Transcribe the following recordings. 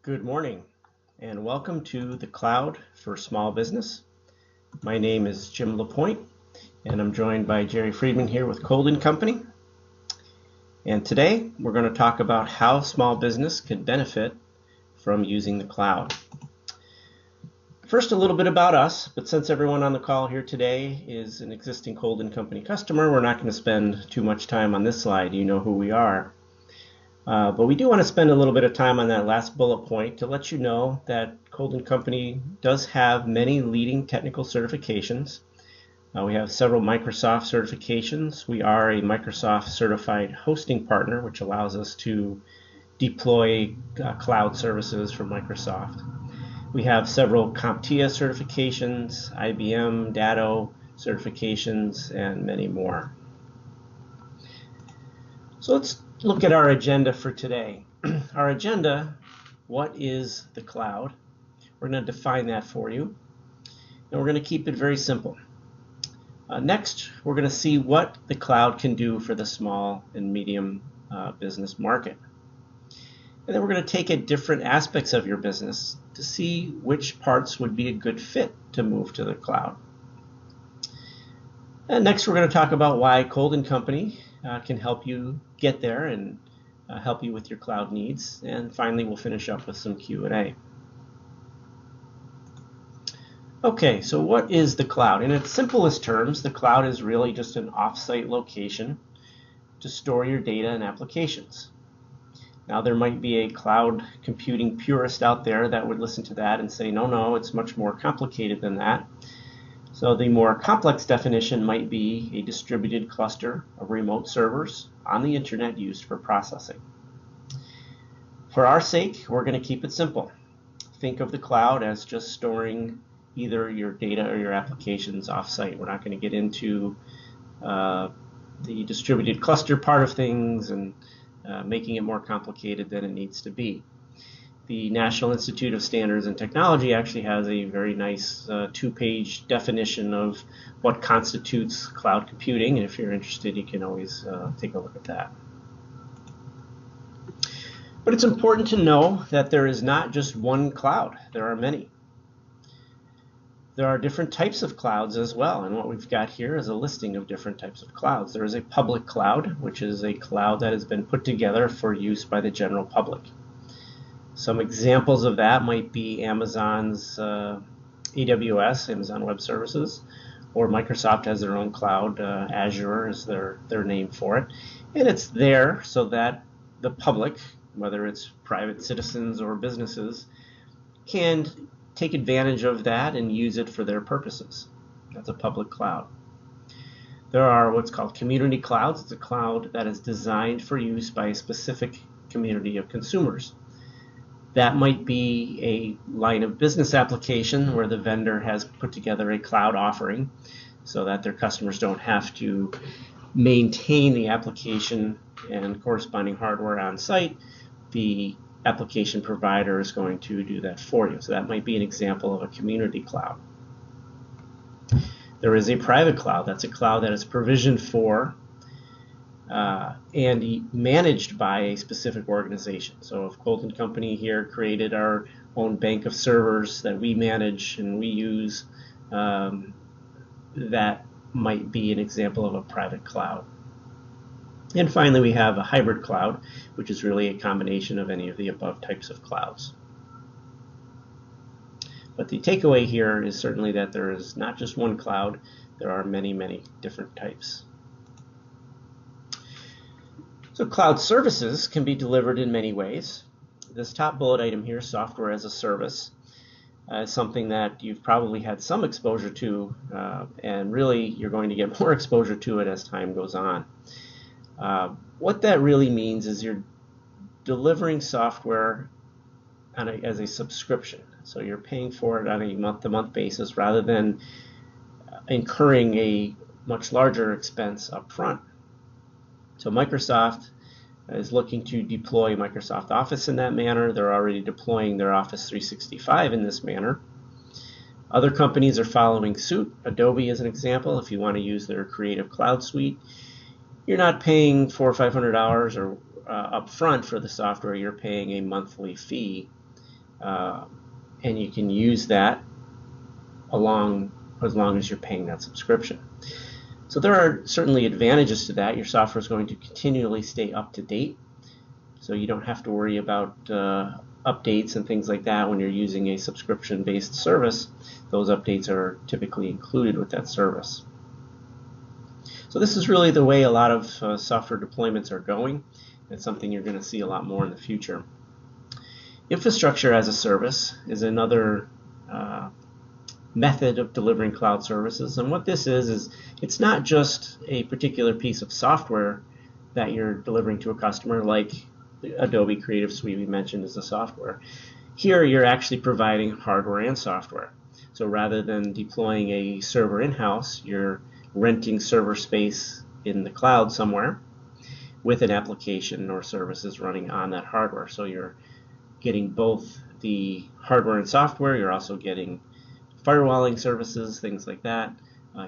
Good morning and welcome to the Cloud for Small Business. My name is Jim Lapointe and I'm joined by Jerry Friedman here with Colden Company. And today we're going to talk about how small business can benefit from using the cloud. First, a little bit about us, but since everyone on the call here today is an existing Colden Company customer, we're not going to spend too much time on this slide. You know who we are. But we do want to spend a little bit of time on that last bullet point to let you know that Colden Company does have many leading technical certifications. We have several Microsoft certifications. We are a Microsoft certified hosting partner, which allows us to deploy cloud services from Microsoft. We have several CompTIA certifications, IBM, Datto certifications, and many more. So let's look at our agenda for today. Our agenda, what is the cloud? We're going to define that for you, and we're going to keep it very simple. Next, we're going to see what the cloud can do for the small and medium business market. And then we're going to take at different aspects of your business to see which parts would be a good fit to move to the cloud. And next, we're going to talk about why Colden Company can help you get there and help you with your cloud needs. And finally, we'll finish up with some Q&A. Okay, so what is the cloud? In its simplest terms, the cloud is really just an off-site location to store your data and applications. Now, there might be a cloud computing purist out there that would listen to that and say, no, it's much more complicated than that. So the more complex definition might be a distributed cluster of remote servers on the internet used for processing. For our sake, we're going to keep it simple. Think of the cloud as just storing either your data or your applications off-site. We're not going to get into the distributed cluster part of things and making it more complicated than it needs to be. The National Institute of Standards and Technology actually has a very nice two-page definition of what constitutes cloud computing, and if you're interested, you can always take a look at that. But it's important to know that there is not just one cloud. There are many. There are different types of clouds as well, and what we've got here is a listing of different types of clouds. There is a public cloud, which is a cloud that has been put together for use by the general public. Some examples of that might be Amazon's AWS, Amazon Web Services, or Microsoft has their own cloud. Azure is their name for it. And it's there so that the public, whether it's private citizens or businesses, can take advantage of that and use it for their purposes. That's a public cloud. There are what's called community clouds. It's a cloud that is designed for use by a specific community of consumers. That might be a line of business application where the vendor has put together a cloud offering so that their customers don't have to maintain the application and corresponding hardware on site. The application provider is going to do that for you. So that might be an example of a community cloud. There is a private cloud. That's a cloud that is provisioned for and managed by a specific organization. So if Colden Company here created our own bank of servers that we manage and we use, that might be an example of a private cloud. And finally, we have a hybrid cloud, which is really a combination of any of the above types of clouds. But the takeaway here is certainly that there is not just one cloud, there are many, many different types. So cloud services can be delivered in many ways. This top bullet item here, software as a service, is something that you've probably had some exposure to, and really you're going to get more exposure to it as time goes on. What that really means is you're delivering software as a subscription. So you're paying for it on a month-to-month basis rather than incurring a much larger expense up front. So Microsoft is looking to deploy Microsoft Office in that manner. They're already deploying their Office 365 in this manner. Other companies are following suit. Adobe is an example. If you want to use their Creative Cloud Suite, you're not paying $400 or $500 or up front for the software. You're paying a monthly fee and you can use that as long as you're paying that subscription. So there are certainly advantages to that. Your software is going to continually stay up to date, so you don't have to worry about updates and things like that when you're using a subscription-based service. Those updates are typically included with that service. So this is really the way a lot of software deployments are going. It's something you're going to see a lot more in the future. Infrastructure as a service is another method of delivering cloud services. And what this is it's not just a particular piece of software that you're delivering to a customer, like Adobe Creative Suite we mentioned as a software. Here you're actually providing hardware and software. So rather than deploying a server in-house, you're renting server space in the cloud somewhere with an application or services running on that hardware. So you're getting both the hardware and software. You're also getting firewalling services, things like that,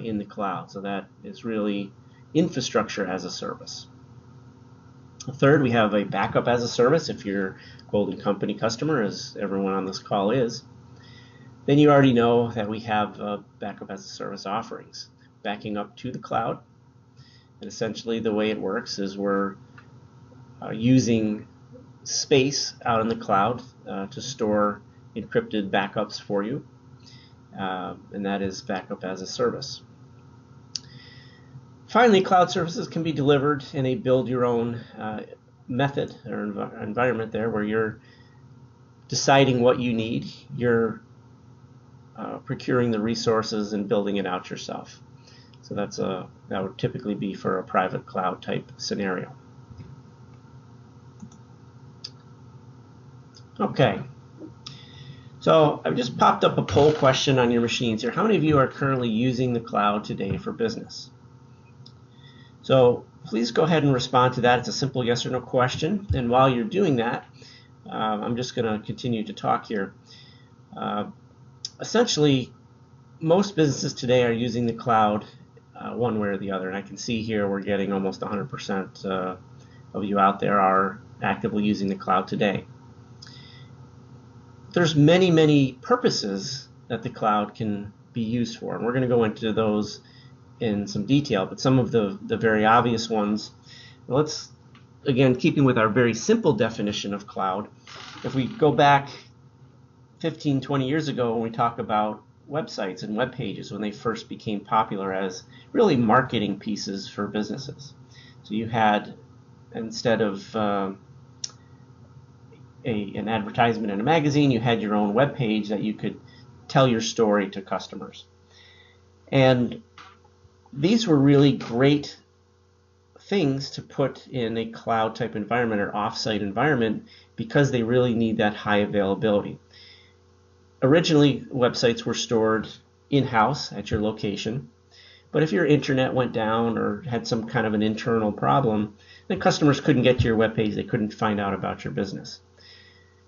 in the cloud. So that is really infrastructure as a service. Third, we have a backup as a service. If you're a Colden Company customer, as everyone on this call is, then you already know that we have backup as a service offerings, backing up to the cloud. And essentially the way it works is we're using space out in the cloud to store encrypted backups for you. And that is backup as a service. Finally, cloud services can be delivered in a build-your-own method or environment there, where you're deciding what you need, you're procuring the resources and building it out yourself. So that would typically be for a private cloud type scenario. Okay. So I've just popped up a poll question on your machines here. How many of you are currently using the cloud today for business? So please go ahead and respond to that. It's a simple yes or no question. And while you're doing that, I'm just going to continue to talk here. Essentially, most businesses today are using the cloud one way or the other. And I can see here we're getting almost 100% of you out there are actively using the cloud today. There's many purposes that the cloud can be used for, and we're going to go into those in some detail, but some of the very obvious ones. Let's, again, keeping with our very simple definition of cloud, if we go back 15, 20 years ago when we talk about websites and web pages when they first became popular as really marketing pieces for businesses. So you had, instead of an advertisement in a magazine, you had your own web page that you could tell your story to customers. And these were really great things to put in a cloud type environment or offsite environment because they really need that high availability. Originally, websites were stored in-house at your location, but if your internet went down or had some kind of an internal problem, then customers couldn't get to your web page, they couldn't find out about your business.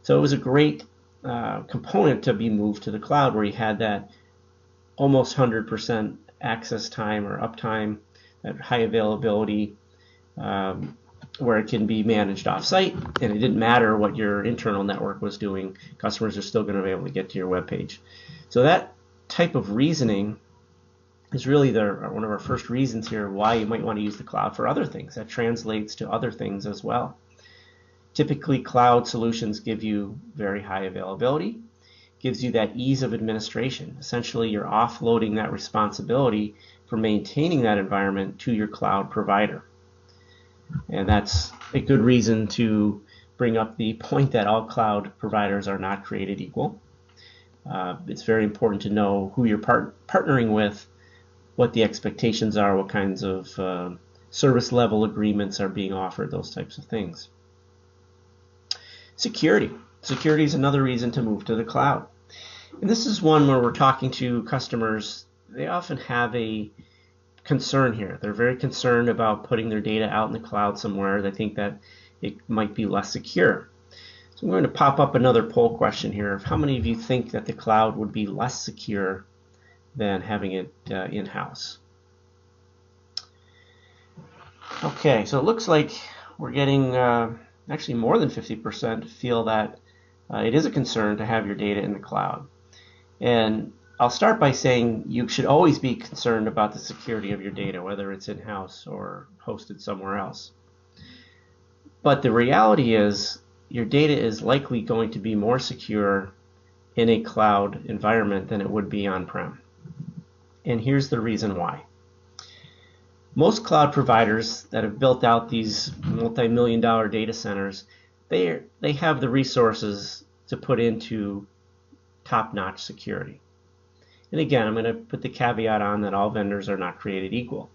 So it was a great component to be moved to the cloud, where you had that almost 100% access time or uptime, that high availability, where it can be managed off-site, and it didn't matter what your internal network was doing, customers are still going to be able to get to your web page. So that type of reasoning is really one of our first reasons here why you might want to use the cloud for other things. That translates to other things as well. Typically, cloud solutions give you very high availability, gives you that ease of administration. Essentially, you're offloading that responsibility for maintaining that environment to your cloud provider. And that's a good reason to bring up the point that all cloud providers are not created equal. It's very important to know who you're partnering with, what the expectations are, what kinds of service level agreements are being offered, those types of things. Security. Security is another reason to move to the cloud. And this is one where we're talking to customers. They often have a concern here. They're very concerned about putting their data out in the cloud somewhere. They think that it might be less secure. So I'm going to pop up another poll question here of how many of you think that the cloud would be less secure than having it in-house. Okay, so it looks like we're getting actually more than 50% feel that it is a concern to have your data in the cloud. And I'll start by saying you should always be concerned about the security of your data, whether it's in-house or hosted somewhere else. But the reality is your data is likely going to be more secure in a cloud environment than it would be on-prem. And here's the reason why. Most cloud providers that have built out these multi-million-dollar data centers, they have the resources to put into top-notch security. And again, I'm going to put the caveat on that all vendors are not created equal.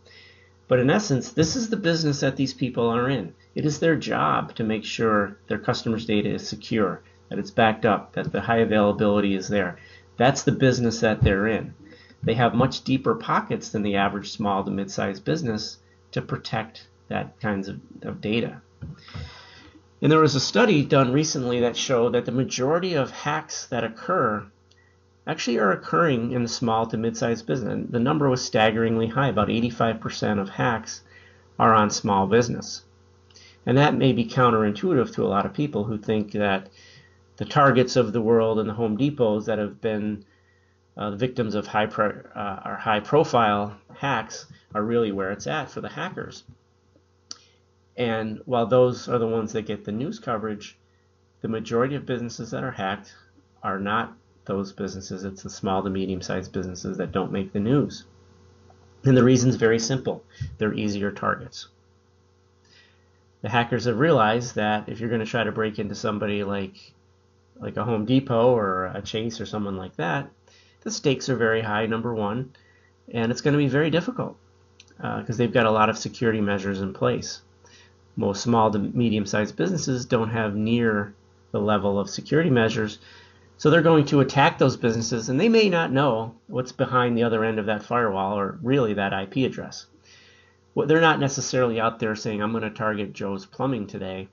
But in essence, this is the business that these people are in. It is their job to make sure their customers' data is secure, that it's backed up, that the high availability is there. That's the business that they're in. They have much deeper pockets than the average small to mid-sized business to protect that kinds of data. And there was a study done recently that showed that the majority of hacks that occur actually are occurring in the small to mid-sized business. The number was staggeringly high. About 85% of hacks are on small business. And that may be counterintuitive to a lot of people who think that the Targets of the world and the Home Depots that have been the victims of high-profile hacks are really where it's at for the hackers. And while those are the ones that get the news coverage, the majority of businesses that are hacked are not those businesses. It's the small to medium-sized businesses that don't make the news. And the reason is very simple. They're easier targets. The hackers have realized that if you're going to try to break into somebody like a Home Depot or a Chase or someone like that, the stakes are very high, number one, and it's going to be very difficult because they've got a lot of security measures in place. Most small to medium-sized businesses don't have near the level of security measures, so they're going to attack those businesses, and they may not know what's behind the other end of that firewall or really that IP address. They're not necessarily out there saying, I'm going to target Joe's Plumbing today.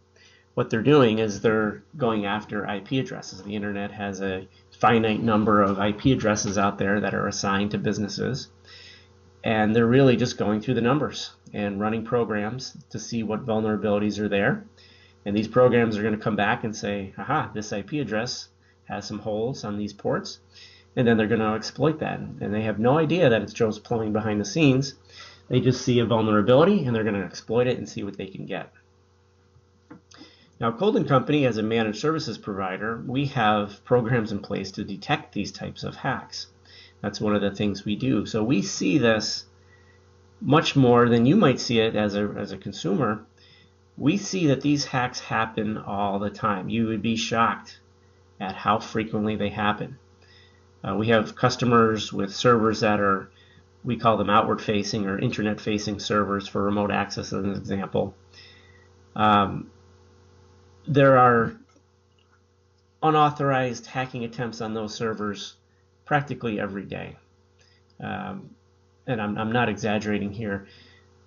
What they're doing is they're going after IP addresses. The internet has a finite number of IP addresses out there that are assigned to businesses, and they're really just going through the numbers and running programs to see what vulnerabilities are there. And these programs are going to come back and say, aha, this IP address has some holes on these ports, and then they're going to exploit that. And they have no idea that it's Joe's Plumbing behind the scenes. They just see a vulnerability, and they're going to exploit it and see what they can get. Now, Colden Company, as a managed services provider, we have programs in place to detect these types of hacks. That's one of the things we do. So we see this much more than you might see it as a consumer. We see that these hacks happen all the time. You would be shocked at how frequently they happen. We have customers with servers that are, we call them outward-facing or internet-facing servers for remote access, as an example. There are unauthorized hacking attempts on those servers practically every day. And I'm not exaggerating here.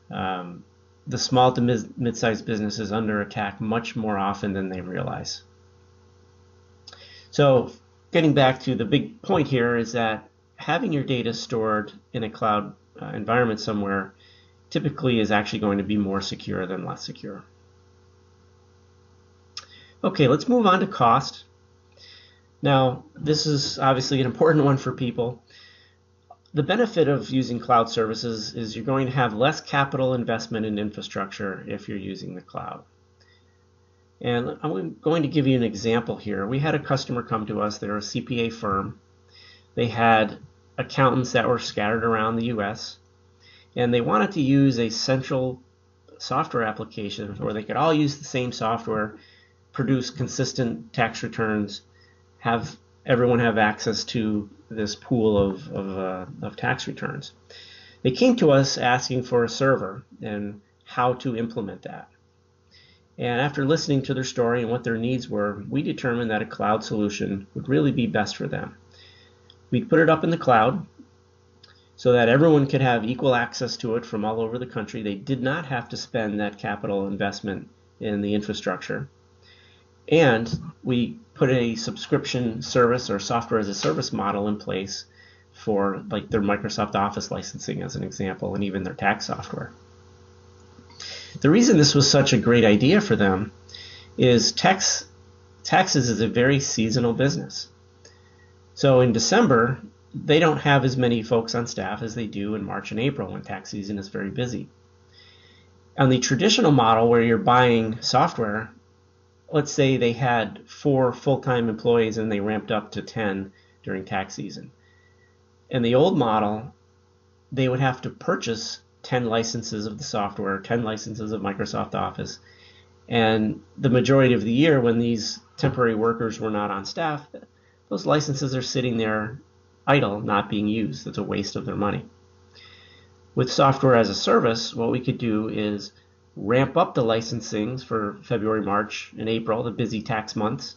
The small to mid-sized business is under attack much more often than they realize. So getting back to the big point here is that having your data stored in a cloud environment somewhere typically is actually going to be more secure than less secure. Okay, let's move on to cost. Now, this is obviously an important one for people. The benefit of using cloud services is you're going to have less capital investment in infrastructure if you're using the cloud. And I'm going to give you an example here. We had a customer come to us. They're a CPA firm. They had accountants that were scattered around the US, and they wanted to use a central software application where they could all use the same software, produce consistent tax returns, have everyone have access to this pool of tax returns. They came to us asking for a server and how to implement that. And after listening to their story and what their needs were, we determined that a cloud solution would really be best for them. We put it up in the cloud so that everyone could have equal access to it from all over the country. They did not have to spend that capital investment in the infrastructure. And we put a subscription service or software as a service model in place for like their Microsoft Office licensing as an example, and even their tax software. The reason this was such a great idea for them is tax taxes is a very seasonal business. So in December, they don't have as many folks on staff as they do in March and April when tax season is very busy. On the traditional model where you're buying software, let's say they had 4 full-time employees and they ramped up to 10 during tax season. In the old model, they would have to purchase 10 licenses of the software, 10 licenses of Microsoft Office, and the majority of the year when these temporary workers were not on staff, those licenses are sitting there idle, not being used. It's a waste of their money. With software as a service, what we could do is ramp up the licensings for February, March, and April, the busy tax months,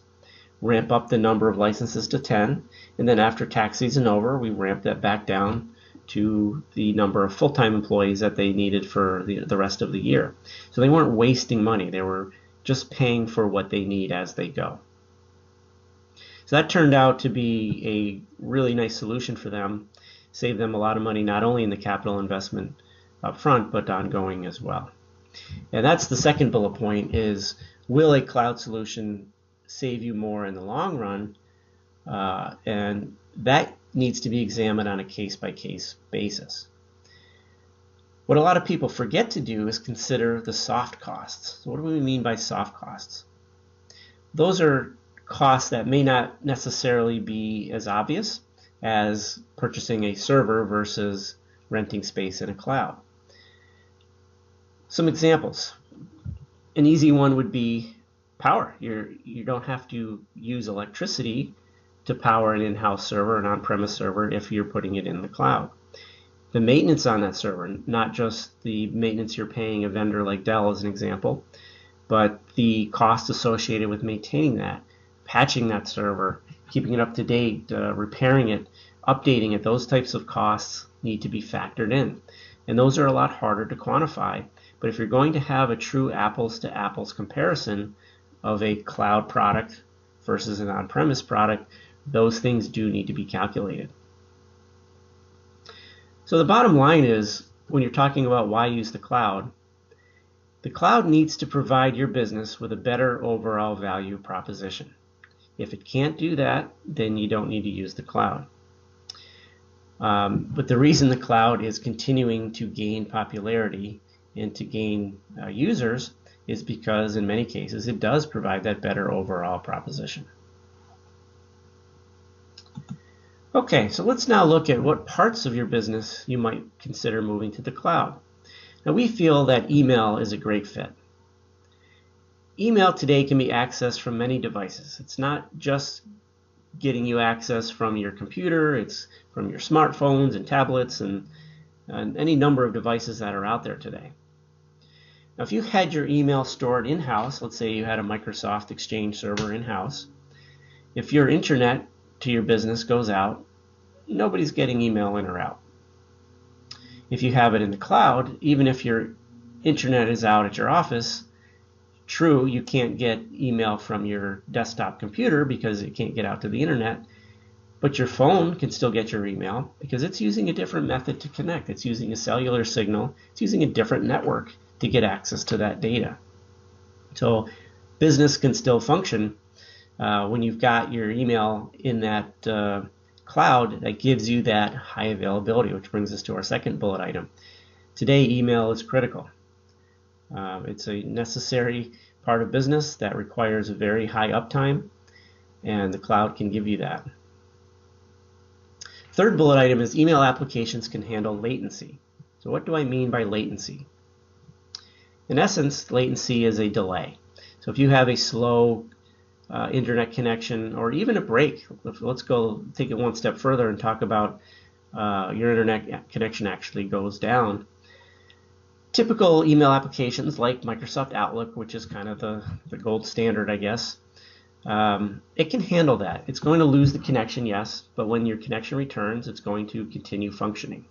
ramp up the number of licenses to 10, and then after tax season over, we ramp that back down to the number of full-time employees that they needed for the rest of the year. So they weren't wasting money. They were just paying for what they need as they go. So that turned out to be a really nice solution for them, saved them a lot of money, not only in the capital investment up front, but ongoing as well. And that's the second bullet point is, will a cloud solution save you more in the long run? And that needs to be examined on a case-by-case basis. What a lot of people forget to do is consider the soft costs. So what do we mean by soft costs? Those are costs that may not necessarily be as obvious as purchasing a server versus renting space in a cloud. Some examples. An easy one would be power. You don't have to use electricity to power an in-house server, an on-premise server, if you're putting it in the cloud. The maintenance on that server, not just the maintenance you're paying a vendor like Dell as an example, but the cost associated with maintaining that, patching that server, keeping it up to date, repairing it, updating it, those types of costs need to be factored in. And those are a lot harder to quantify. But if you're going to have a true apples to apples comparison of a cloud product versus an on-premise product, those things do need to be calculated. So the bottom line is, when you're talking about why use the cloud needs to provide your business with a better overall value proposition. If it can't do that, then you don't need to use the cloud. But the reason the cloud is continuing to gain popularity and to gain users is because in many cases it does provide that better overall proposition. Okay, so let's now look at what parts of your business you might consider moving to the cloud. Now we feel that email is a great fit. Email today can be accessed from many devices. It's not just getting you access from your computer, it's from your smartphones and tablets and any number of devices that are out there today. Now if you had your email stored in-house, let's say you had a Microsoft Exchange server in-house, if your internet to your business goes out, nobody's getting email in or out. If you have it in the cloud, even if your internet is out at your office, true, you can't get email from your desktop computer because it can't get out to the internet, but your phone can still get your email because it's using a different method to connect. It's using a cellular signal. It's using a different network to get access to that data. So business can still function when you've got your email in that cloud that gives you that high availability, which brings us to our second bullet item. Today, email is critical. It's a necessary part of business that requires a very high uptime, and the cloud can give you that. Third bullet item is email applications can handle latency. So what do I mean by latency? In essence, latency is a delay. So if you have a slow internet connection or even a break, let's go take it one step further and talk about your internet connection actually goes down. Typical email applications like Microsoft Outlook, which is kind of the gold standard, I guess, it can handle that. It's going to lose the connection, yes, but when your connection returns, it's going to continue functioning.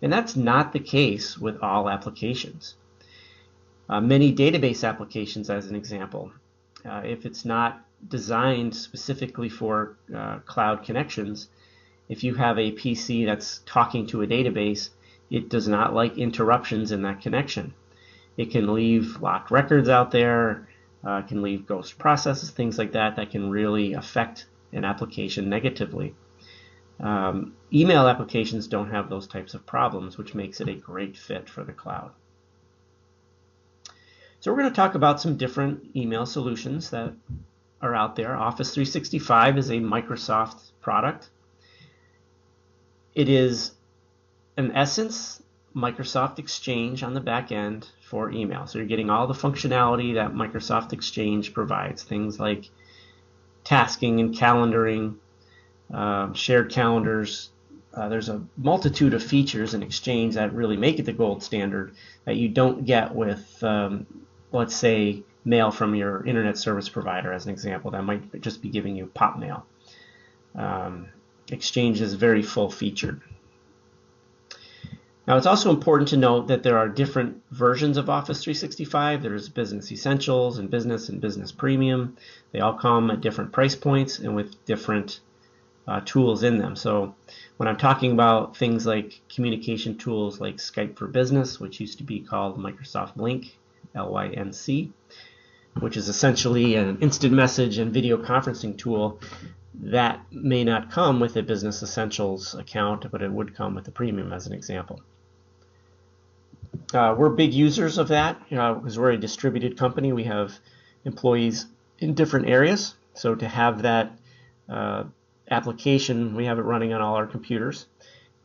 And that's not the case with all applications. Many database applications, as an example, if it's not designed specifically for cloud connections, if you have a PC that's talking to a database, it does not like interruptions in that connection. It can leave locked records out there. can leave ghost processes, things like that that can really affect an application negatively. Email applications don't have those types of problems, which makes it a great fit for the cloud. So we're going to talk about some different email solutions that are out there. Office 365 is a Microsoft product. It is, in essence, Microsoft Exchange on the back end for email. So you're getting all the functionality that Microsoft Exchange provides, things like tasking and calendaring, shared calendars. There's a multitude of features in Exchange that really make it the gold standard that you don't get with, let's say, mail from your internet service provider, as an example. That might just be giving you pop mail. Exchange is very full-featured. Now, it's also important to note that there are different versions of Office 365. There's Business Essentials and Business Premium. They all come at different price points and with different tools in them. So when I'm talking about things like communication tools like Skype for Business, which used to be called Microsoft Lync, Lync, which is essentially an instant message and video conferencing tool, that may not come with a Business Essentials account, but it would come with the Premium, as an example. We're big users of that because we're a distributed company. We have employees in different areas. So to have that application, we have it running on all our computers.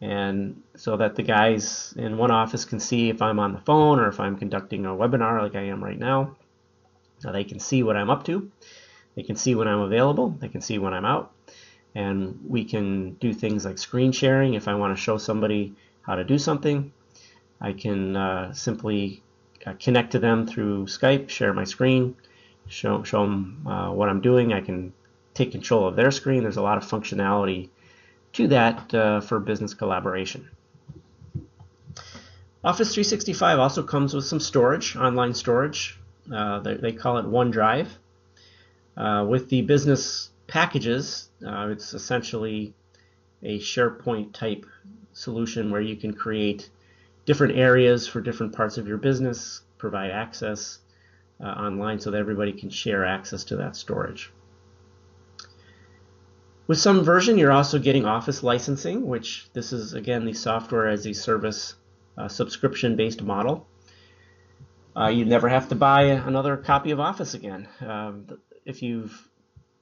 And so that the guys in one office can see if I'm on the phone or if I'm conducting a webinar like I am right now. They can see what I'm up to. They can see when I'm available. They can see when I'm out. And we can do things like screen sharing. If I want to show somebody how to do something, I can simply connect to them through Skype, share my screen, show them what I'm doing. I can take control of their screen. There's a lot of functionality to that for business collaboration. Office 365 also comes with some storage, online storage. They call it OneDrive. With the business packages, it's essentially a SharePoint type solution where you can create different areas for different parts of your business, provide access online so that everybody can share access to that storage. With some version, you're also getting Office licensing, which this is, again, the software as a service subscription-based model. You never have to buy another copy of Office again. If you've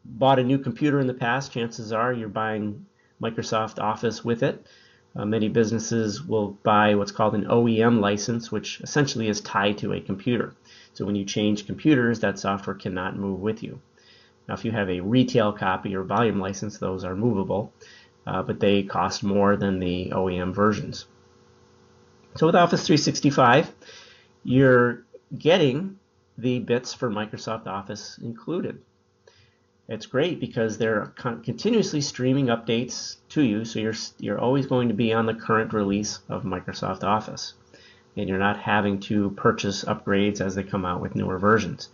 bought a new computer in the past, chances are you're buying Microsoft Office with it. Many businesses will buy what's called an OEM license, which essentially is tied to a computer. So when you change computers, that software cannot move with you. Now, if you have a retail copy or volume license, those are movable, but they cost more than the OEM versions. So with Office 365, you're getting the bits for Microsoft Office included. It's great because they're continuously streaming updates to you, so you're always going to be on the current release of Microsoft Office, and you're not having to purchase upgrades as they come out with newer versions.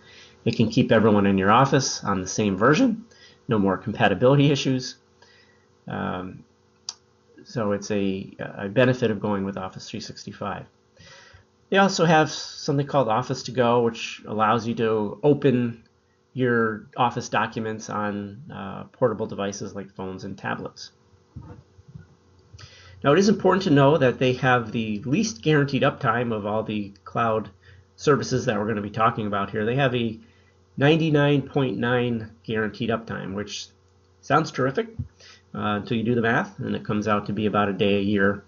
It can keep everyone in your office on the same version, no more compatibility issues. So it's a benefit of going with Office 365. They also have something called Office to Go, which allows you to open your Office documents on portable devices like phones and tablets. Now, it is important to know that they have the least guaranteed uptime of all the cloud services that we're going to be talking about here. They have a 99.9 guaranteed uptime, which sounds terrific until you do the math, and it comes out to be about a day a year.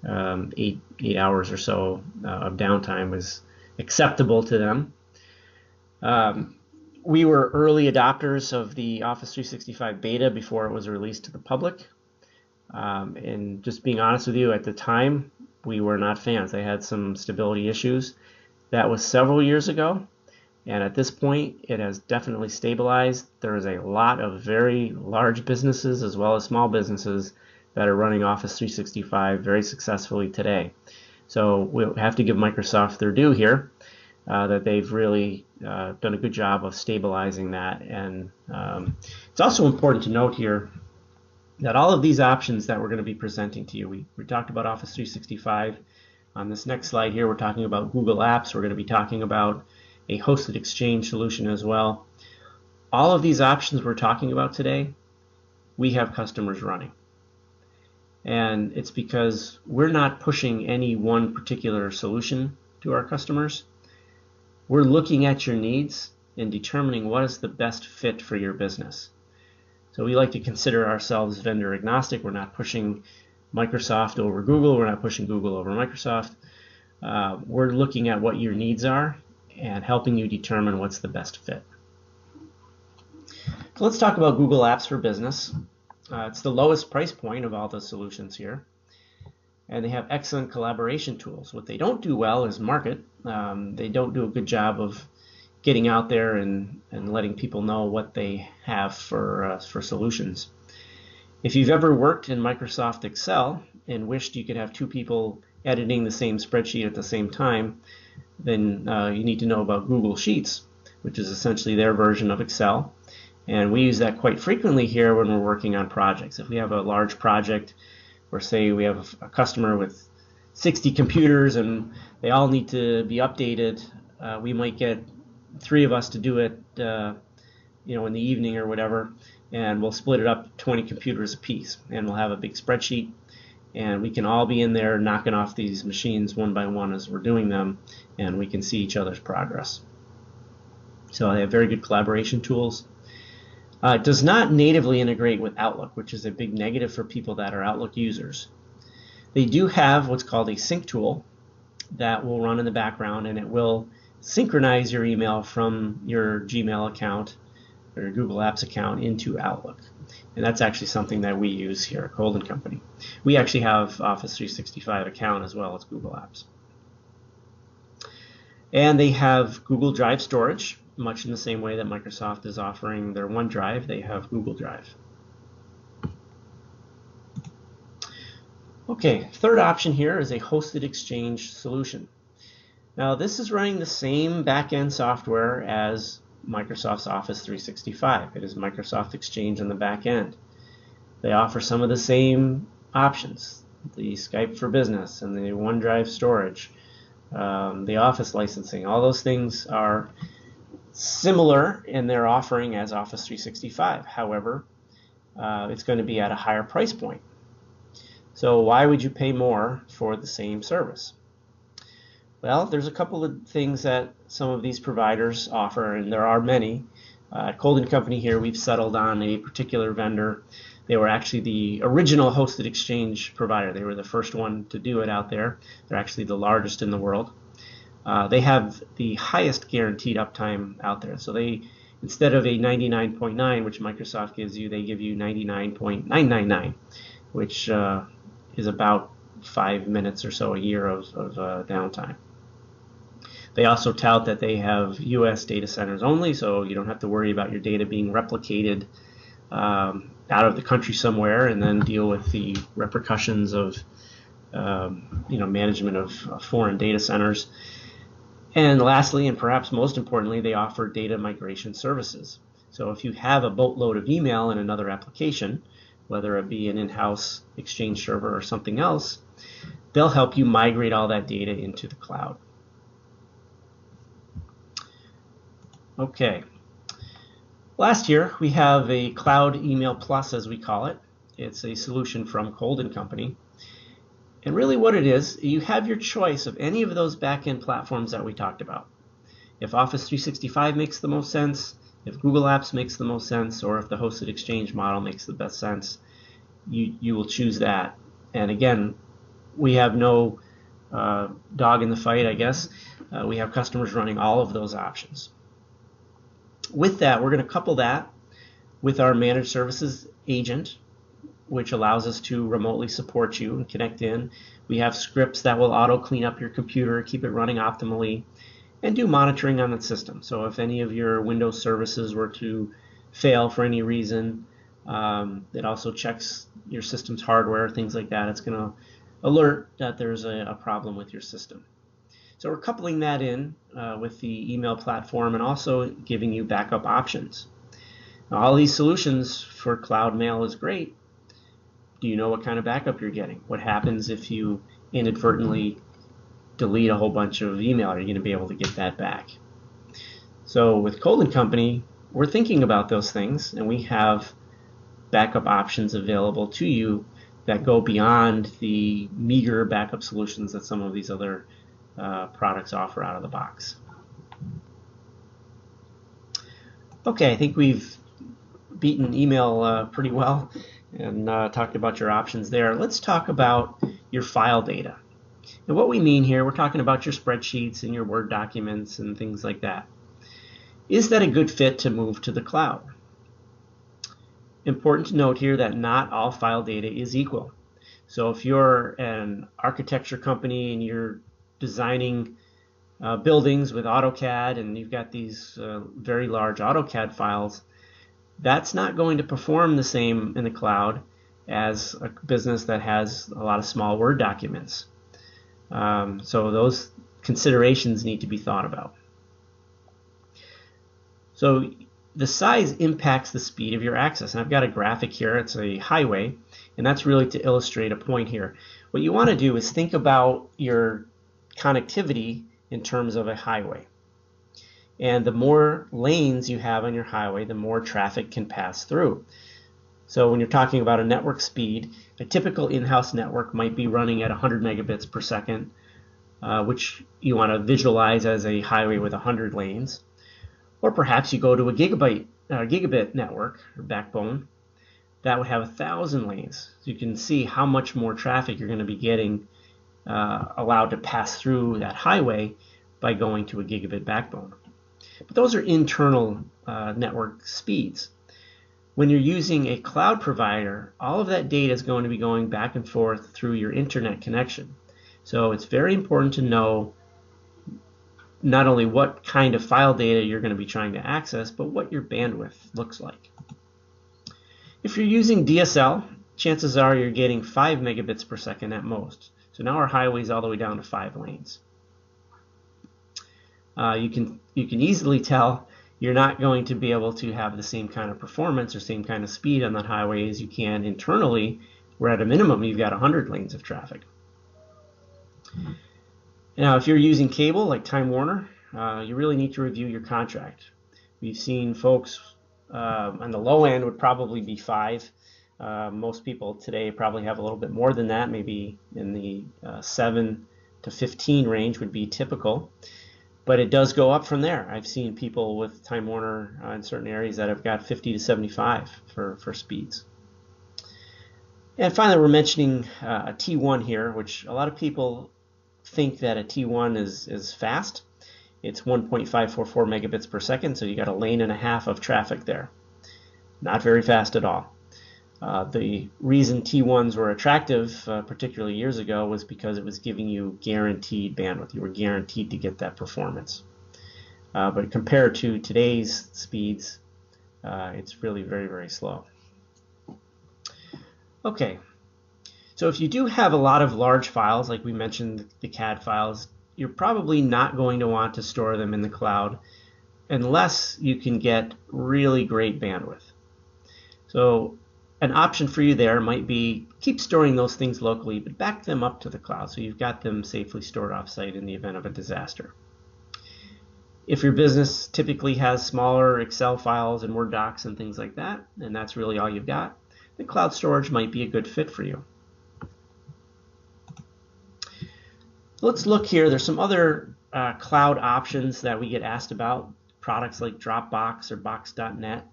8 hours or so of downtime was acceptable to them. We were early adopters of the Office 365 beta before it was released to the public. And just being honest with you, at the time, we were not fans. They had some stability issues. That was several years ago. And at this point, it has definitely stabilized. There is a lot of very large businesses as well as small businesses that are running Office 365 very successfully today. So we'll have to give Microsoft their due here, that they've really done a good job of stabilizing that. And it's also important to note here that all of these options that we're going to be presenting to you, we talked about Office 365. On this next slide here, we're talking about Google Apps. We're going to be talking about a hosted exchange solution as well. All of these options we're talking about today, we have customers running. And it's because we're not pushing any one particular solution to our customers. We're looking at your needs and determining what is the best fit for your business. So we like to consider ourselves vendor agnostic. We're not pushing Microsoft over Google. We're not pushing Google over Microsoft. We're looking at what your needs are and helping you determine what's the best fit. So let's talk about Google Apps for Business. It's the lowest price point of all the solutions here. And they have excellent collaboration tools. What they don't do well is market. They don't do a good job of getting out there and letting people know what they have for solutions. If you've ever worked in Microsoft Excel and wished you could have two people editing the same spreadsheet at the same time, then you need to know about Google Sheets, which is essentially their version of Excel. And we use that quite frequently here when we're working on projects. If we have a large project, or say we have a customer with 60 computers and they all need to be updated, we might get 3 of us to do it in the evening or whatever, and we'll split it up 20 computers a piece, and we'll have a big spreadsheet, and we can all be in there knocking off these machines one by one as we're doing them, and we can see each other's progress. So they have very good collaboration tools. It does not natively integrate with Outlook, which is a big negative for people that are Outlook users. They do have what's called a sync tool that will run in the background, and it will synchronize your email from your Gmail account or your Google Apps account into Outlook. And that's actually something that we use here at Colden Company. We actually have Office 365 account as well as Google Apps. And they have Google Drive storage, much in the same way that Microsoft is offering their OneDrive. They have Google Drive. Okay, third option here is a hosted exchange solution. Now this is running the same back-end software as Microsoft's Office 365. It is Microsoft Exchange on the back end. They offer some of the same options, the Skype for Business and the OneDrive storage, the Office licensing. All those things are similar in their offering as Office 365. However, it's going to be at a higher price point. So why would you pay more for the same service? Well, there's a couple of things that some of these providers offer, and there are many. At Colden Company here, we've settled on a particular vendor. They were actually the original hosted exchange provider. They were the first one to do it out there. They're actually the largest in the world. They have the highest guaranteed uptime out there. So they, instead of a 99.9, which Microsoft gives you, they give you 99.999, which is about 5 minutes or so a year of downtime. They also tout that they have US data centers only, so you don't have to worry about your data being replicated out of the country somewhere and then deal with the repercussions of management of foreign data centers. And lastly, and perhaps most importantly, they offer data migration services. So if you have a boatload of email in another application, whether it be an in-house Exchange server or something else, they'll help you migrate all that data into the cloud. Okay. Last year, we have a Cloud Email Plus, as we call it. It's a solution from Colden Company. And really what it is, you have your choice of any of those back-end platforms that we talked about. If Office 365 makes the most sense, if Google Apps makes the most sense, or if the hosted exchange model makes the best sense, you will choose that. And again, we have no dog in the fight, I guess. We have customers running all of those options. With that, we're going to couple that with our managed services agent, which allows us to remotely support you and connect in. We have scripts that will auto clean up your computer, keep it running optimally, and do monitoring on the system. So if any of your Windows services were to fail for any reason, it also checks your system's hardware, things like that. It's going to alert that there's a problem with your system. So we're coupling that in with the email platform and also giving you backup options. Now, all these solutions for cloud mail is great. Do you know what kind of backup you're getting? What happens if you inadvertently delete a whole bunch of email? Are you going to be able to get that back? So with Colden Company, we're thinking about those things, and we have backup options available to you that go beyond the meager backup solutions that some of these other products offer out of the box. Okay, I think we've beaten email pretty well and talked about your options there. Let's talk about your file data. And what we mean here, we're talking about your spreadsheets and your Word documents and things like that. Is that a good fit to move to the cloud? Important to note here that not all file data is equal. So if you're an architecture company and you're designing buildings with AutoCAD and you've got these very large AutoCAD files, that's not going to perform the same in the cloud as a business that has a lot of small Word documents. So those considerations need to be thought about. So the size impacts the speed of your access. And I've got a graphic here. It's a highway, and that's really to illustrate a point here. What you want to do is think about your connectivity in terms of a highway. And the more lanes you have on your highway, the more traffic can pass through. So when you're talking about a network speed, a typical in-house network might be running at 100 megabits per second, which you want to visualize as a highway with 100 lanes. Or perhaps you go to a gigabit network or backbone that would have 1,000 lanes. So you can see how much more traffic you're going to be getting allowed to pass through that highway by going to a gigabit backbone. But those are internal network speeds. When you're using a cloud provider, all of that data is going to be going back and forth through your internet connection. So it's very important to know not only what kind of file data you're going to be trying to access, but what your bandwidth looks like. If you're using DSL, chances are you're getting 5 megabits per second at most. So now our highway is all the way down to 5 lanes. You can easily tell you're not going to be able to have the same kind of performance or same kind of speed on that highway as you can internally, where at a minimum you've got 100 lanes of traffic. Now, if you're using cable like Time Warner, you really need to review your contract. We've seen folks on the low end would probably be 5. Most people today probably have a little bit more than that, maybe in the 7 to 15 range would be typical. But it does go up from there. I've seen people with Time Warner in certain areas that have got 50 to 75 for speeds. And finally, we're mentioning a T1 here, which a lot of people think that a T1 is fast. It's 1.544 megabits per second, so you got a lane and a half of traffic there. Not very fast at all. The reason T1s were attractive, particularly years ago, was because it was giving you guaranteed bandwidth. You were guaranteed to get that performance. But compared to today's speeds, it's really very, very slow. Okay, so if you do have a lot of large files, like we mentioned the CAD files, you're probably not going to want to store them in the cloud unless you can get really great bandwidth. So an option for you there might be keep storing those things locally, but back them up to the cloud so you've got them safely stored off-site in the event of a disaster. If your business typically has smaller Excel files and Word docs and things like that, and that's really all you've got, the cloud storage might be a good fit for you. Let's look here. There's some other cloud options that we get asked about, products like Dropbox or Box.net,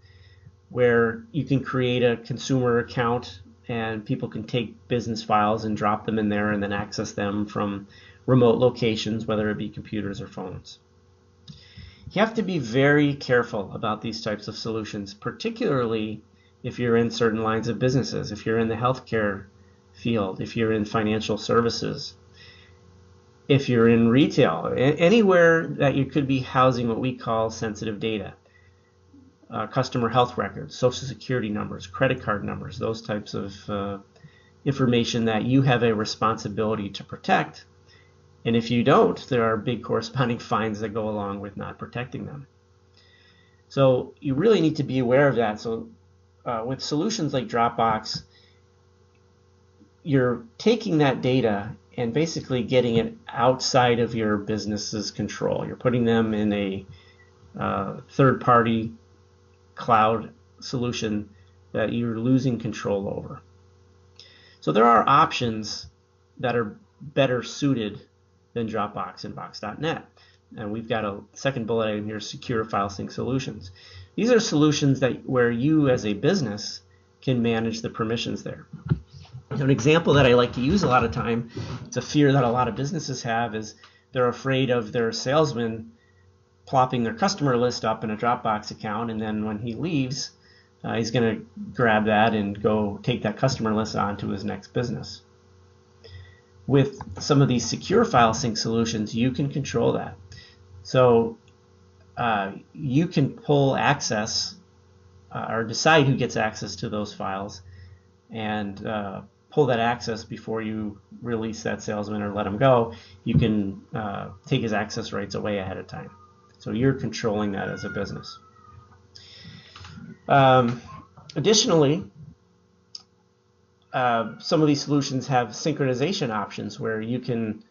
where you can create a consumer account and people can take business files and drop them in there and then access them from remote locations, whether it be computers or phones. You have to be very careful about these types of solutions, particularly if you're in certain lines of businesses, if you're in the healthcare field, if you're in financial services, if you're in retail, anywhere that you could be housing what we call sensitive data. Customer health records, social security numbers, credit card numbers, those types of information that you have a responsibility to protect. And if you don't, there are big corresponding fines that go along with not protecting them. So you really need to be aware of that. So with solutions like Dropbox, you're taking that data and basically getting it outside of your business's control. You're putting them in a third-party cloud solution that you're losing control over. So there are options that are better suited than Dropbox and Box.net. And we've got a second bullet in here, secure file sync solutions. These are solutions where you as a business can manage the permissions there. An example that I like to use a lot of time, it's a fear that a lot of businesses have, is they're afraid of their salesman plopping their customer list up in a Dropbox account, and then when he leaves, he's going to grab that and go take that customer list on to his next business. With some of these secure file sync solutions, you can control that. So you can pull access or decide who gets access to those files and pull that access before you release that salesman or let him go. You can take his access rights away ahead of time. So you're controlling that as a business. Additionally, some of these solutions have synchronization options where you can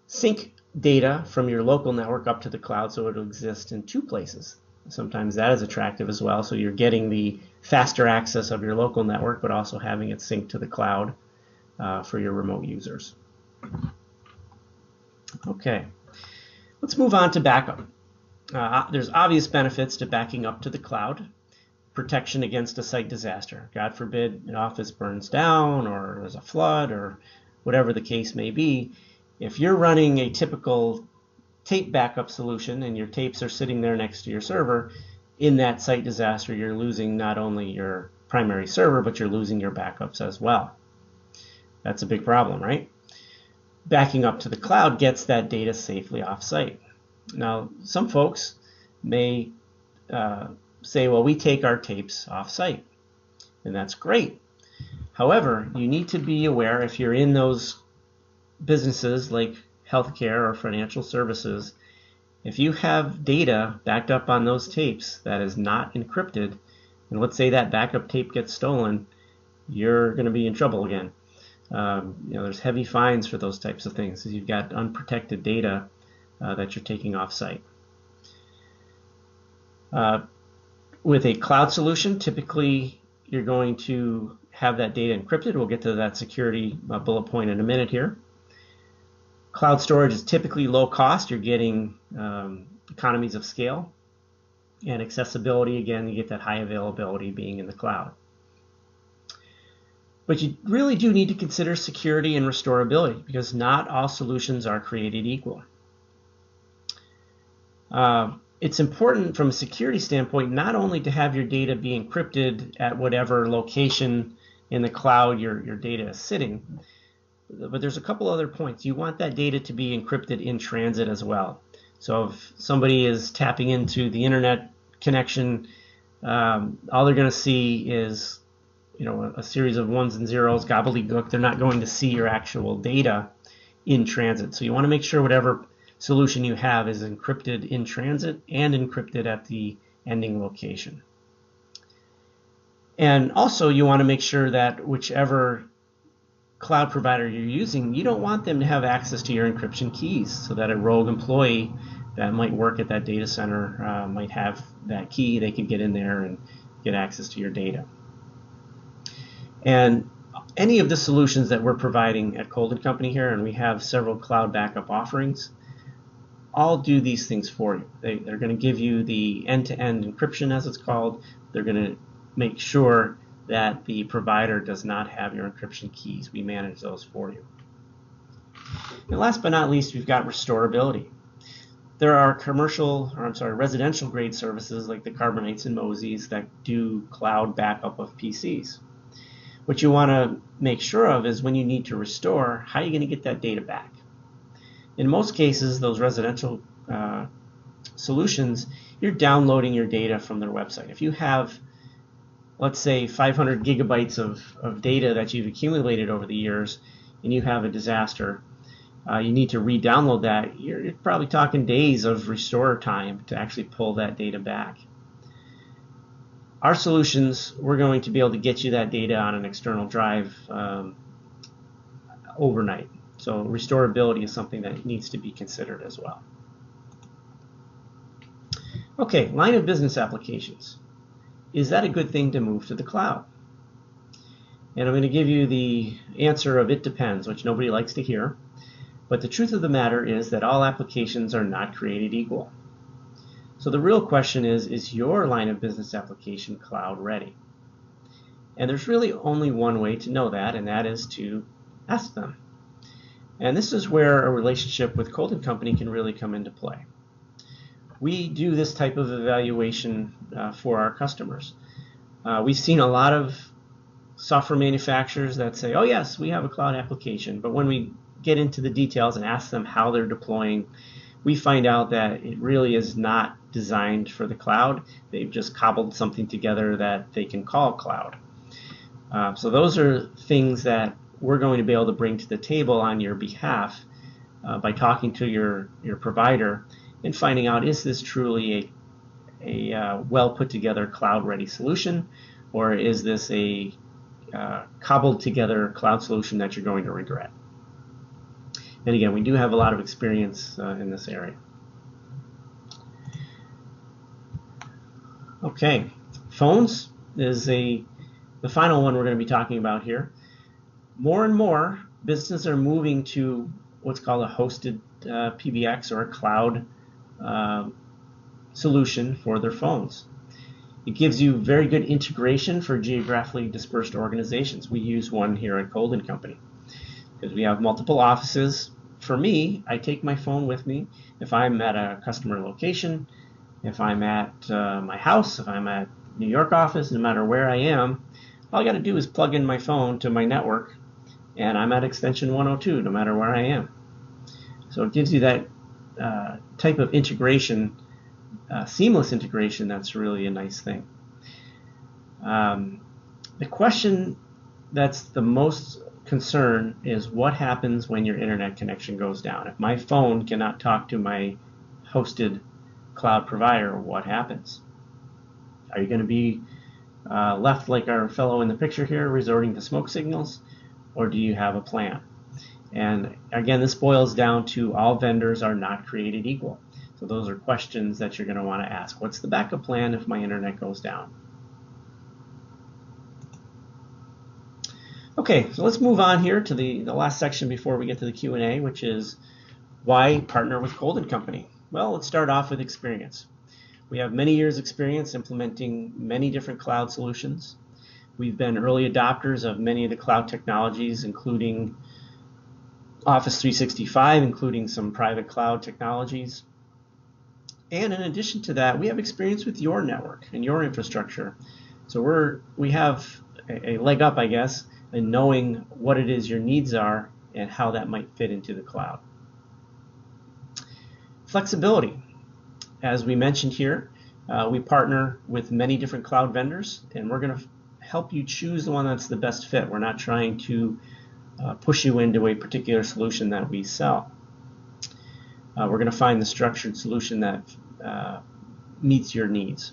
sync data from your local network up to the cloud so it'll exist in two places. Sometimes that is attractive as well, so you're getting the faster access of your local network but also having it synced to the cloud for your remote users. Okay, let's move on to backup. There's obvious benefits to backing up to the cloud. Protection against a site disaster. God forbid an office burns down or there's a flood or whatever the case may be. If you're running a typical tape backup solution and your tapes are sitting there next to your server, in that site disaster you're losing not only your primary server but you're losing your backups as well. That's a big problem, right? Backing up to the cloud gets that data safely off-site. Now, some folks may say, well, we take our tapes off-site, and that's great. However, you need to be aware if you're in those businesses like healthcare or financial services, if you have data backed up on those tapes that is not encrypted, and let's say that backup tape gets stolen, you're going to be in trouble again. There's heavy fines for those types of things because you've got unprotected data that you're taking off-site. With a cloud solution, typically you're going to have that data encrypted. We'll get to that security bullet point in a minute here. Cloud storage is typically low cost. You're getting economies of scale and accessibility. Again, you get that high availability being in the cloud. But you really do need to consider security and restorability because not all solutions are created equal. It's important from a security standpoint not only to have your data be encrypted at whatever location in the cloud your data is sitting, but there's a couple other points. You want that data to be encrypted in transit as well. So if somebody is tapping into the internet connection, all they're going to see is a series of ones and zeros, gobbledygook. They're not going to see your actual data in transit. So you want to make sure whatever solution you have is encrypted in transit and encrypted at the ending location. And also you want to make sure that whichever cloud provider you're using, you don't want them to have access to your encryption keys so that a rogue employee that might work at that data center might have that key. They could get in there and get access to your data. And any of the solutions that we're providing at Colden Company here, and we have several cloud backup offerings, all do these things for you. They're going to give you the end-to-end encryption, as it's called. They're going to make sure that the provider does not have your encryption keys. We manage those for you. And last but not least, we've got restorability. There are residential grade services like the Carbonates and Moseys that do cloud backup of PCs. What you want to make sure of is when you need to restore, how are you going to get that data back? In most cases, those residential solutions, you're downloading your data from their website. If you have, let's say, 500 gigabytes of data that you've accumulated over the years and you have a disaster, you need to re-download that, you're probably talking days of restore time to actually pull that data back. Our solutions, we're going to be able to get you that data on an external drive overnight. So restorability is something that needs to be considered as well. Okay, line of business applications. Is that a good thing to move to the cloud? And I'm going to give you the answer of it depends, which nobody likes to hear. But the truth of the matter is that all applications are not created equal. So the real question is your line of business application cloud ready? And there's really only one way to know that, and that is to ask them. And this is where a relationship with Colden Company can really come into play. We do this type of evaluation for our customers. We've seen a lot of software manufacturers that say, oh yes, we have a cloud application, but when we get into the details and ask them how they're deploying, we find out that it really is not designed for the cloud. They've just cobbled something together that they can call cloud. So those are things that we're going to be able to bring to the table on your behalf by talking to your provider and finding out, is this truly a well put together cloud ready solution, or is this a cobbled together cloud solution that you're going to regret? And again, we do have a lot of experience in this area. Okay, phones is the final one we're going to be talking about here. More and more businesses are moving to what's called a hosted PBX or a cloud solution for their phones. It gives you very good integration for geographically dispersed organizations. We use one here at Colden Company because we have multiple offices. For me, I take my phone with me if I'm at a customer location, if I'm at my house, if I'm at New York office, no matter where I am. All I got to do is plug in my phone to my network, and I'm at extension 102 no matter where I am. So it gives you that type of integration, seamless integration. That's really a nice thing. The question that's the most concern is what happens when your internet connection goes down. If my phone cannot talk to my hosted cloud provider, what happens? Are you going to be left like our fellow in the picture here, resorting to smoke signals, or do you have a plan? And again, this boils down to all vendors are not created equal. So those are questions that you're going to want to ask. What's the backup plan if my internet goes down? Okay, so let's move on here to the last section before we get to the Q&A, which is why partner with Colden Company? Well, let's start off with experience. We have many years experience implementing many different cloud solutions. We've been early adopters of many of the cloud technologies, including Office 365, including some private cloud technologies. And in addition to that, we have experience with your network and your infrastructure. So we have a leg up, I guess, in knowing what it is your needs are and how that might fit into the cloud. Flexibility. As we mentioned here, we partner with many different cloud vendors, and we're going to help you choose the one that's the best fit. We're not trying to push you into a particular solution that we sell. We're going to find the structured solution that meets your needs.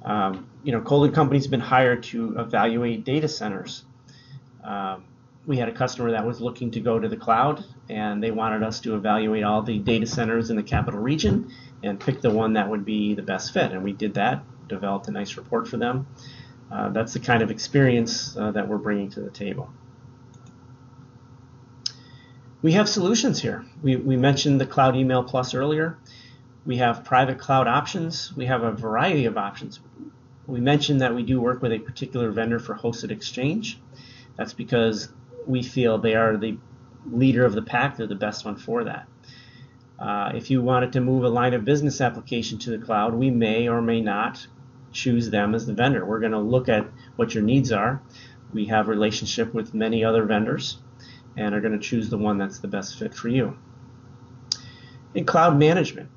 Colden Company's been hired to evaluate data centers. We had a customer that was looking to go to the cloud, and they wanted us to evaluate all the data centers in the capital region and pick the one that would be the best fit. And we did that, developed a nice report for them. That's the kind of experience that we're bringing to the table. We have solutions here. We mentioned the Cloud Email Plus earlier. We have private cloud options. We have a variety of options. We mentioned that we do work with a particular vendor for hosted exchange. That's because we feel they are the leader of the pack. They're the best one for that. If you wanted to move a line of business application to the cloud, we may or may not choose them as the vendor. We're going to look at what your needs are. We have a relationship with many other vendors and are going to choose the one that's the best fit for you. In cloud management,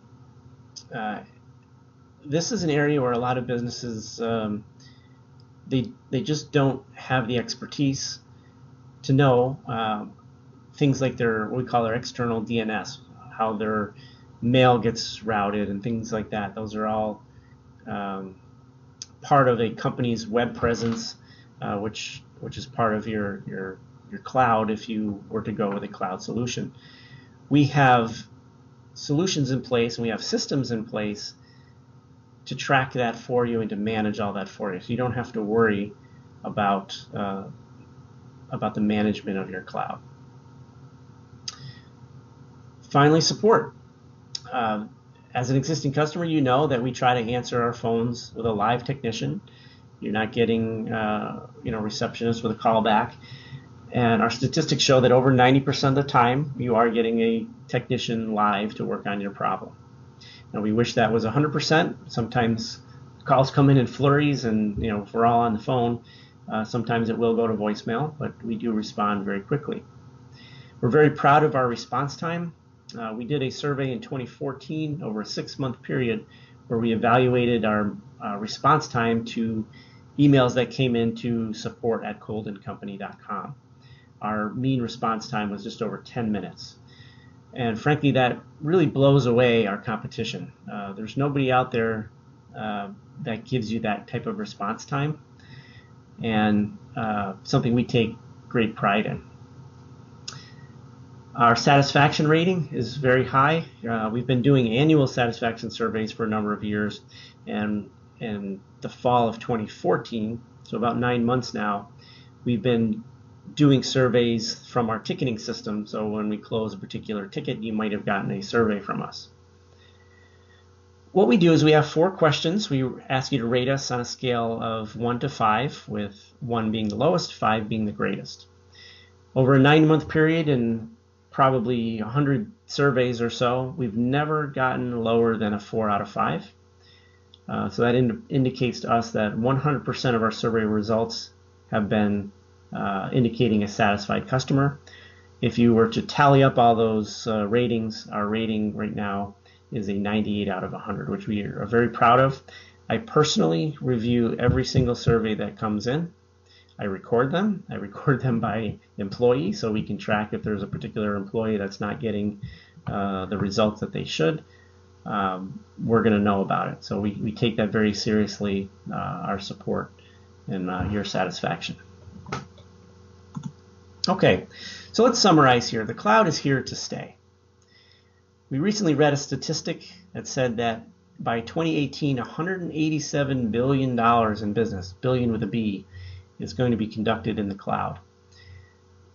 this is an area where a lot of businesses they just don't have the expertise to know things like what we call their external DNS, how their mail gets routed and things like that. Those are all part of a company's web presence, which is part of your cloud if you were to go with a cloud solution. We have solutions in place and we have systems in place to track that for you and to manage all that for you. So you don't have to worry about the management of your cloud. Finally, support. As an existing customer, you know that we try to answer our phones with a live technician. You're not getting receptionist with a callback. And our statistics show that over 90% of the time, you are getting a technician live to work on your problem. Now, we wish that was 100%. Sometimes calls come in flurries, and if we're all on the phone, sometimes it will go to voicemail, but we do respond very quickly. We're very proud of our response time. We did a survey in 2014 over a 6-month period where we evaluated our response time to emails that came into support@coldencompany.com. Our mean response time was just over 10 minutes. And frankly, that really blows away our competition. There's nobody out there that gives you that type of response time, and something we take great pride in. Our satisfaction rating is very high. We've been doing annual satisfaction surveys for a number of years, and in the fall of 2014, so about 9 months now, we've been doing surveys from our ticketing system. So when we close a particular ticket, you might have gotten a survey from us. What we do is we have 4 questions. We ask you to rate us on a scale of 1 to 5, with 1 being the lowest, 5 being the greatest. Over a 9-month period and probably 100 surveys or so, we've never gotten lower than a 4 out of 5. So that indicates to us that 100% of our survey results have been indicating a satisfied customer. If you were to tally up all those ratings, our rating right now is a 98 out of 100, which we are very proud of. I personally review every single survey that comes in. I record them. I record them by employee, so we can track if there's a particular employee that's not getting the results that they should. We're going to know about it. So we take that very seriously, our support and your satisfaction. Okay, so let's summarize here. The cloud is here to stay. We recently read a statistic that said that by 2018, $187 billion in business, billion with a B, is going to be conducted in the cloud.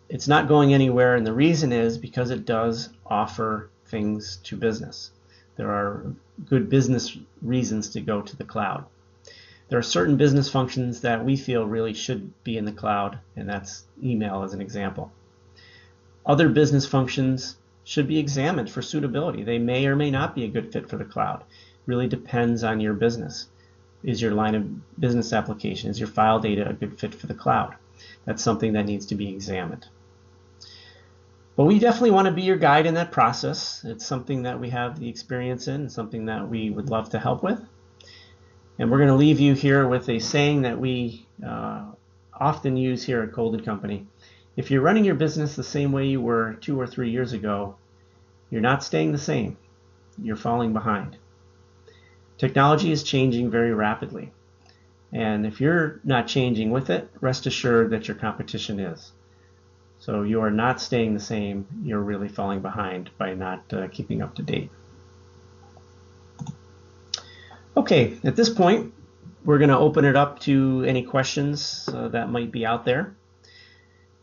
It's not going anywhere, and the reason is because it does offer things to business. There are good business reasons to go to the cloud. There are certain business functions that we feel really should be in the cloud, and that's email as an example. Other business functions should be examined for suitability. They may or may not be a good fit for the cloud. It really depends on your business. Is your line of business application, is your file data a good fit for the cloud? That's something that needs to be examined. But we definitely want to be your guide in that process. It's something that we have the experience in, something that we would love to help with. And we're going to leave you here with a saying that we often use here at Colden Company. If you're running your business the same way you were 2 or 3 years ago, you're not staying the same. You're falling behind. Technology is changing very rapidly. And if you're not changing with it, rest assured that your competition is. So you are not staying the same. You're really falling behind by not keeping up to date. Okay, at this point, we're going to open it up to any questions that might be out there.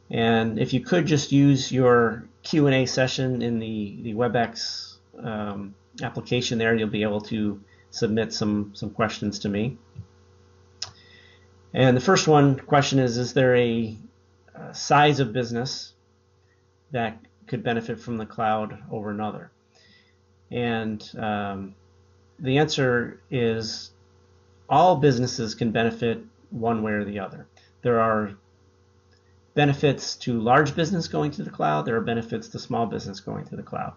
And if you could just use your Q&A session in the WebEx application there, you'll be able to submit some questions to me. And the first question is there a size of business that could benefit from the cloud over another? And the answer is all businesses can benefit one way or the other. There are benefits to large business going to the cloud. There are benefits to small business going to the cloud.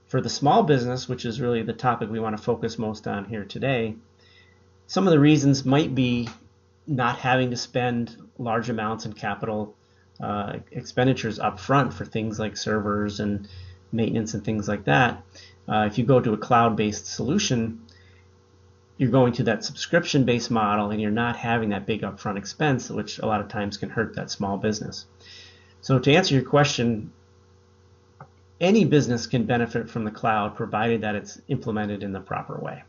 For the small business, which is really the topic we want to focus most on here today, some of the reasons might be not having to spend large amounts in capital expenditures up front for things like servers and maintenance and things like that. If you go to a cloud-based solution, you're going to that subscription-based model and you're not having that big upfront expense, which a lot of times can hurt that small business. So to answer your question, any business can benefit from the cloud provided that it's implemented in the proper way.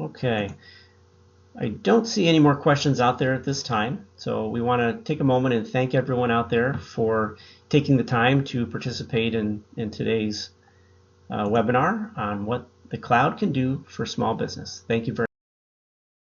Okay. I don't see any more questions out there at this time, so we want to take a moment and thank everyone out there for taking the time to participate in today's webinar on what the cloud can do for small business. Thank you very much.